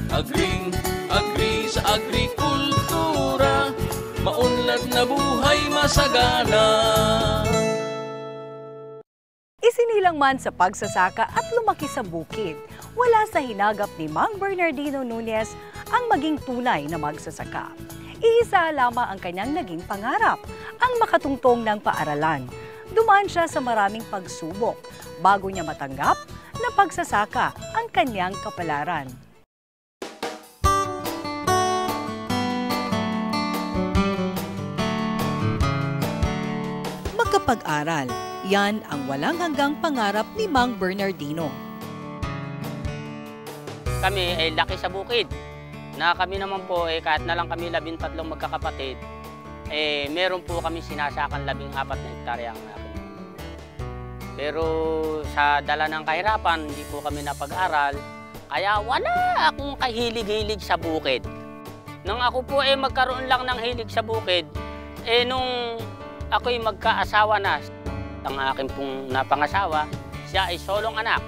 Agri sa agrikultura, maunlad na buhay masagana. Isinilang man sa pagsasaka at lumaki sa bukid, wala sa hinagap ni Mang Bernardino Nunez ang maging tunay na magsasaka. Iisa lamang ang kanyang naging pangarap, ang makatungtong ng paaralan. Dumaan siya sa maraming pagsubok bago niya matanggap na pagsasaka ang kanyang kapalaran. Magkapag-aral, yan ang walang hanggang pangarap ni Mang Bernardino. Kami ay laki sa bukid. Na kami naman po, kahit na lang kami 13 magkakapatid, meron po kami sinasakan 14 na hektarya ang akin. Pero sa dala ng kahirapan, hindi po kami napag-aral, kaya wala akong kahilig-hilig sa bukid. Nung ako po magkaroon lang ng hilig sa bukid, nung ako'y magkaasawa na, ang aking pong napangasawa, siya ay solong anak,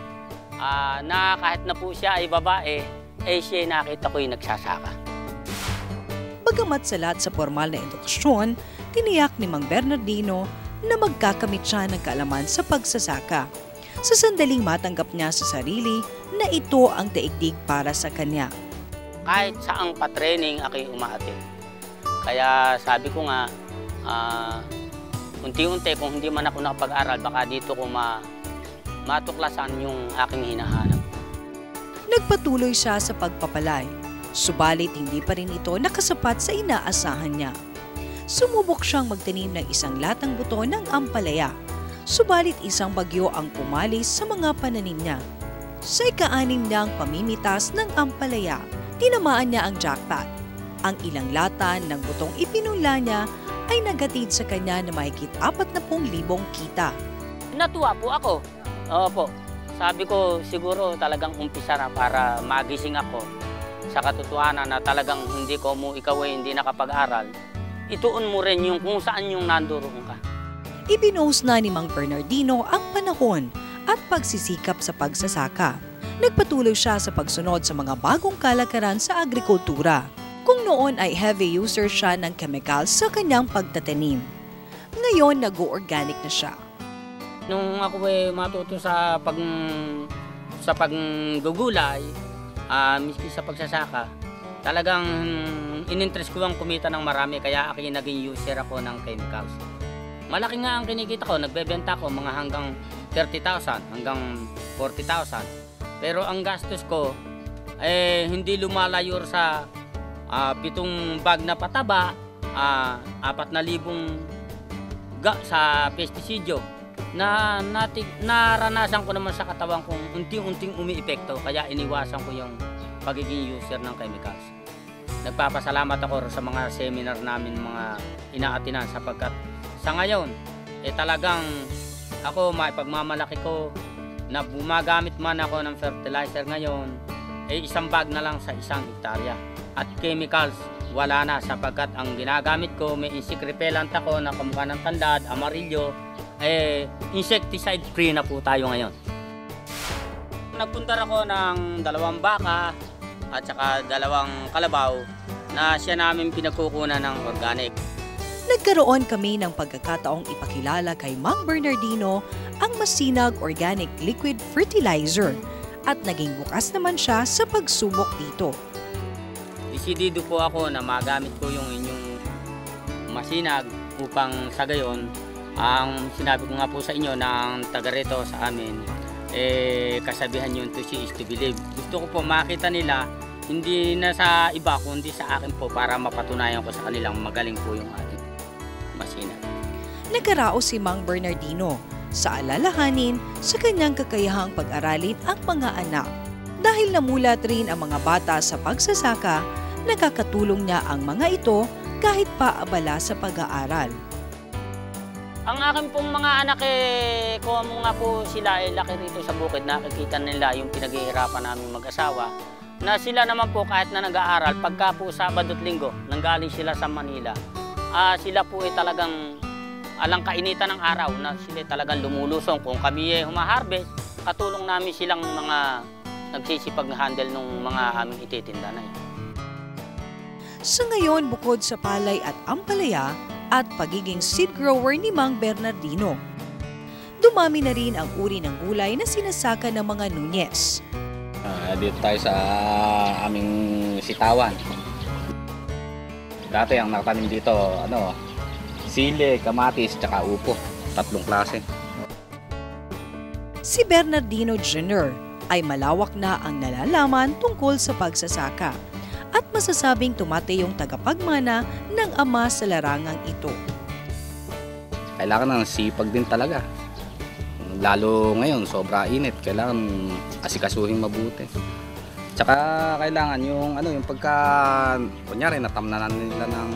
na kahit na po siya ay babae, siya nakita ko'y nagsasaka. Bagamat sa lahat sa formal na edukasyon, tiniyak ni Mang Bernardino na magkakamit siya ng kaalaman sa pagsasaka. Sa sandaling matanggap niya sa sarili na ito ang daigdig para sa kanya. Kahit saang pa-training ako'y umaatid. Kaya sabi ko nga, unti-unti kung hindi man ako nakapag-aral, baka dito ko matuklasan yung aking hinahanap. Nagpatuloy siya sa pagpapalay, subalit hindi pa rin ito nakasapat sa inaasahan niya. Sumubok siyang magtanim ng isang latang buto ng ampalaya, subalit isang bagyo ang pumalis sa mga pananim niya. Sa ika-6 niyang pamimitas ng ampalaya, tinamaan niya ang jackpot. Ang ilang lata ng butong ipinunla niya ay naghatid sa kanya na mahigit 40,000 kita. Natuwa po ako. Opo. Sabi ko, siguro talagang umpisa na para magising ako sa katotohanan na talagang hindi ko ikaw ay hindi nakapag-aral. Ituon mo rin yung kung saan yung nandoon ka. Ibinuhos na ni Mang Bernardino ang panahon at pagsisikap sa pagsasaka. Nagpatuloy siya sa pagsunod sa mga bagong kalakaran sa agrikultura. Kung noon ay heavy user siya ng chemicals sa kanyang pagtatanim, ngayon nag-organic na siya. Nung ako matuto sa paggugulay, miski sa pagsasaka, talagang in-interest ko ang kumita ng marami, kaya ako naging user ako ng chemicals. Malaki nga ang kinikita ko, nagbebenta ko mga hanggang 30,000 hanggang 40,000. Pero ang gastos ko hindi lumalayo sa 7 bag na pataba, 4,000 sa pestisidyo. Naranasan ko naman sa katawan kong unti-unting umiepekto, kaya iniwasan ko yung pagiging user ng chemicals. Nagpapasalamat ako sa mga seminar namin, mga inaatinan, sapagkat sa ngayon, talagang ako maipagmamalaki ko na bumagamit man ako ng fertilizer ngayon, isang bag na lang sa 1 hektarya. At chemicals, wala na, sapagkat ang ginagamit ko, may insect repellent ako na kamukha ng tandad, amarillo, insecticide free na po tayo ngayon. Nagpunta ako ng 2 baka at saka 2 kalabaw na siya namin pinagkukunan ng organic. Nagkaroon kami ng pagkakataong ipakilala kay Mang Bernardino ang masinag organic liquid fertilizer at naging bukas naman siya sa pagsubok dito. Desidido po ako na magamit ko yung inyong masinag upang sa gayon, ang sinabi ko nga po sa inyo ng taga rito sa amin, kasabihan yun, to see is to believe. Gusto ko po makita nila, hindi na sa iba, kundi sa akin po, para mapatunayan ko sa kanilang magaling po yung ating masinag. Nagkaraos si Mang Bernardino sa alalahanin sa kanyang kakayahang pag-aralin ang mga anak. Dahil namulat rin ang mga bata sa pagsasaka, nakakatulong niya ang mga ito kahit pa abala sa pag-aaral. Ang akin pong mga anak, kung nga po sila laki rito sa bukid, nakikita nila yung pinaghihirapan namin mag-asawa, na sila naman po kahit na nag-aaral, pagka po Sabado at Linggo, nanggaling sila sa Manila, sila po talagang alang kainitan ng araw na sila talagang lumulusong. Kung kami humaharvest, katulong namin silang mga nagsisipag-handle ng mga aming ititinda na yun. Sa ngayon, bukod sa palay at ampalaya at pagiging seed grower ni Mang Bernardino, dumami na rin ang uri ng gulay na sinasaka ng mga Nunez. Dito tayo sa aming sitawan. Dati ang nakatanim dito, sili, kamatis, tsaka upo. 3 klase. Si Bernardino Jr. ay malawak na ang nalalaman tungkol sa pagsasaka at masasabing tumate yung tagapagmana ng ama sa larangang ito. Kailangan ng sipag din talaga. Lalo ngayon, sobra init. Kailangan asikasuhin mabuti. Tsaka kailangan yung pagka kunyari natamnanan nila ng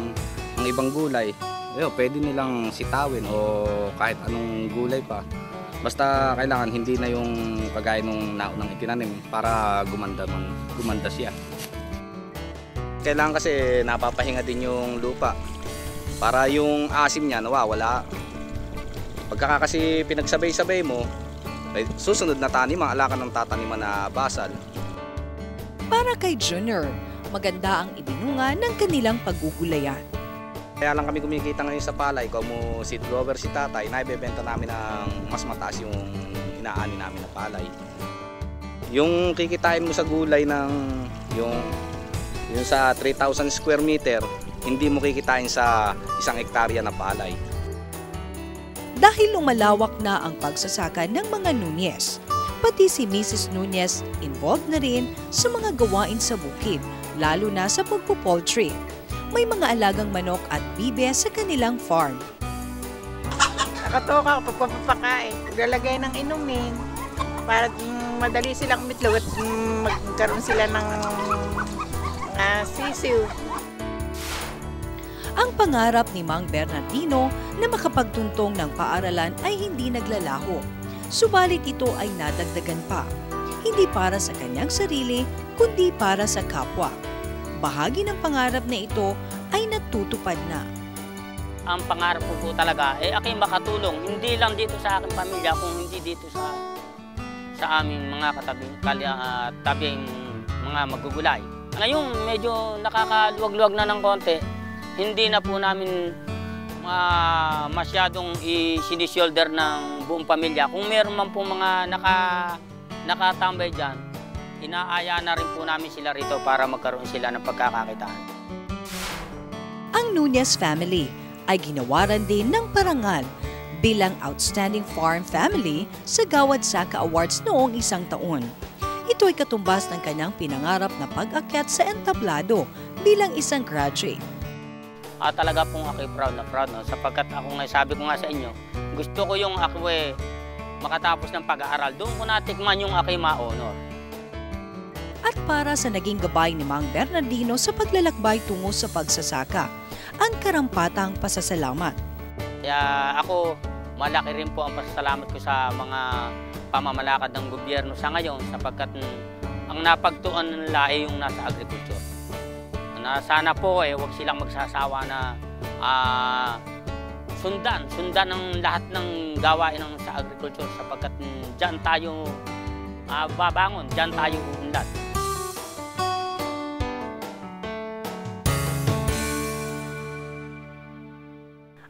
ibang gulay, pwede nilang sitawin o kahit anong gulay pa. Basta kailangan hindi na yung kagaya nung naunang itinanim para gumanda siya. Kailangan kasi napapahinga din yung lupa para yung asim niya nawawala. Pagka kasi pinagsabay-sabay mo, susunod na tanim ang alakan ng tataniman na basal. Para kay Junior, maganda ang ibinunga ng kanilang paggugulayan. Kaya lang kami kumikita ngayon sa palay, kung seed grower si tatay, naibebenta namin ng mas mataas yung inaani namin na palay. Yung kikitain mo sa gulay ng yung sa 3,000 square meter, hindi mo kikitain sa 1 hektarya na palay. Dahil lumalawak na ang pagsasaka ng mga Nunez, pati si Mrs. Nunez involved na rin sa mga gawain sa bukid, lalo na sa pagpo-poultry. May mga alagang manok at bibe sa kanilang farm. Nakatoka ako pagpapakain, paglalagay ng inumin para madali silang umitlog at magkaroon sila ng sisiw. Ang pangarap ni Mang Bernardino na makapagtuntong ng paaralan ay hindi naglalaho. Subalit ito ay nadagdagan pa. Hindi para sa kanyang sarili, kundi para sa kapwa. Bahagi ng pangarap na ito ay natutupad na. Ang pangarap ko po talaga ay aking makatulong, hindi lang dito sa aking pamilya, kung hindi dito sa aming mga tabing mga magugulay. Ngayon, medyo nakakaluwag-luwag na ng konti. Hindi na po namin masyadong i-shoulder ng buong pamilya. Kung meron man po mga nakatambay dyan, inaaya na rin po namin sila rito para magkaroon sila ng pagkakakitaan. Ang Nunez family ay ginawaran din ng parangal bilang Outstanding Farm Family sa Gawad Saka Awards noong 1 taon. Ito ay katumbas ng kanyang pinangarap na pag-akyat sa entablado bilang isang graduate. Talaga pong ako proud na sapagkat ako nga sabi ko nga sa inyo, gusto ko yung ako makatapos ng pag-aaral, doon ko natikman yung aking ma-honor. At para sa naging gabay ni Mang Bernardino sa paglalakbay tungo sa pagsasaka, ang karampatang pasasalamat. Kaya ako, malaki rin po ang pasasalamat ko sa mga pamamalakad ng gobyerno sa ngayon sapagkat ang napagtuon nila ay yung nasa agriculture. Na sana po huwag silang magsasawa na sundan ang lahat ng gawain ng sa agriculture sapagkat diyan tayo babangon, diyan tayo uunlad.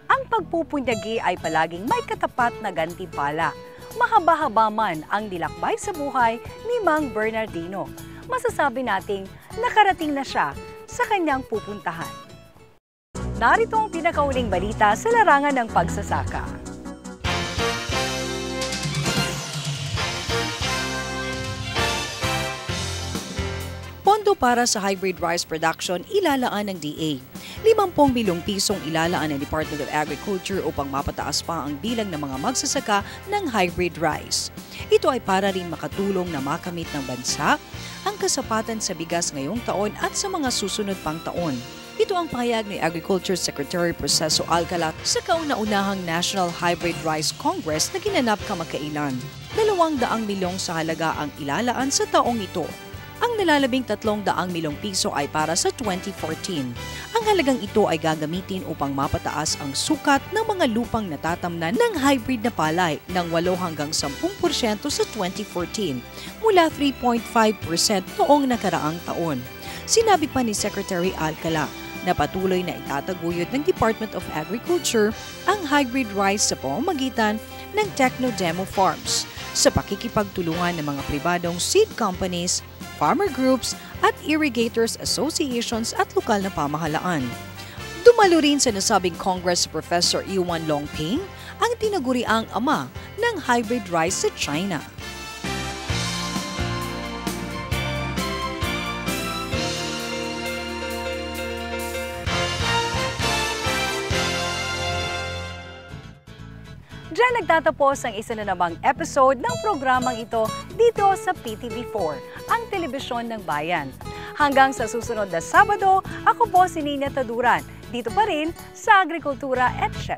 Ang pagpupunyagi ay palaging may katapat na gantimpala. Mahaba-haba man ang dilakbay sa buhay ni Mang Bernardino, masasabi nating nakarating na siya sa kanyang pupuntahan. Narito ang pinakauling balita sa larangan ng pagsasaka. Pondo para sa hybrid rice production ilalaan ng DA. 50 milyong pisong ilalaan ng Department of Agriculture upang mapataas pa ang bilang ng mga magsasaka ng hybrid rice. Ito ay para rin makatulong na makamit ng bansa ang kasapatan sa bigas ngayong taon at sa mga susunod pang taon. Ito ang pahayag ni Agriculture Secretary Proceso Alcala sa kauna-unahang National Hybrid Rice Congress na ginanap kamakailan. 200 milyong sa halaga ang ilalaan sa taong ito. Ang nalalabing 300 milyong piso ay para sa 2014. Ang halagang ito ay gagamitin upang mapataas ang sukat ng mga lupang natatamnan ng hybrid na palay ng 8 hanggang 10% sa 2014 mula 3.5% noong nakaraang taon. Sinabi pa ni Secretary Alcala na patuloy na itataguyod ng Department of Agriculture ang hybrid rice sa pamamagitan ng Techno-Demo Farms sa pakikipagtulungan ng mga pribadong seed companies, farmer groups at irrigators associations at lokal na pamahalaan. Dumalo rin sa nasabing Congress Professor Yuan Longping ang tinaguriang ama ng hybrid rice sa China. Diyan nagtatapos ang isa na namang episode ng programang ito dito sa PTV4, ang telebisyon ng bayan. Hanggang sa susunod na Sabado, ako po si Nina Taduran, dito pa rin sa Agrikultura etc.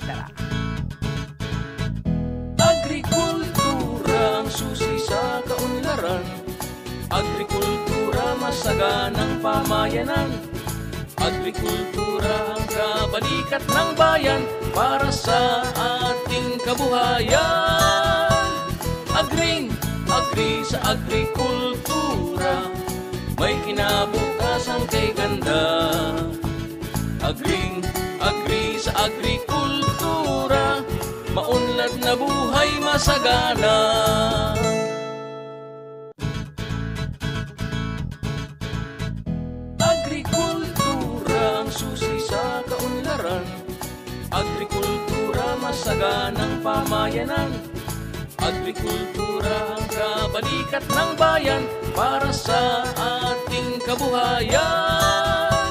Agrikultura ang susi sa kaunlaran. Agrikultura masaganang pamayanan. Agrikultura ang kabalikat ng bayan para sa ating kabuhayan. Agri sa agrikultura, may kinabukasan kay ganda. Agri sa agrikultura, maunlad na buhay masagana. Susi sa kaunlaran. Agrikultura masaganang pamayanan. Agrikultura ang kabalikat ng bayan para sa ating kabuhayan.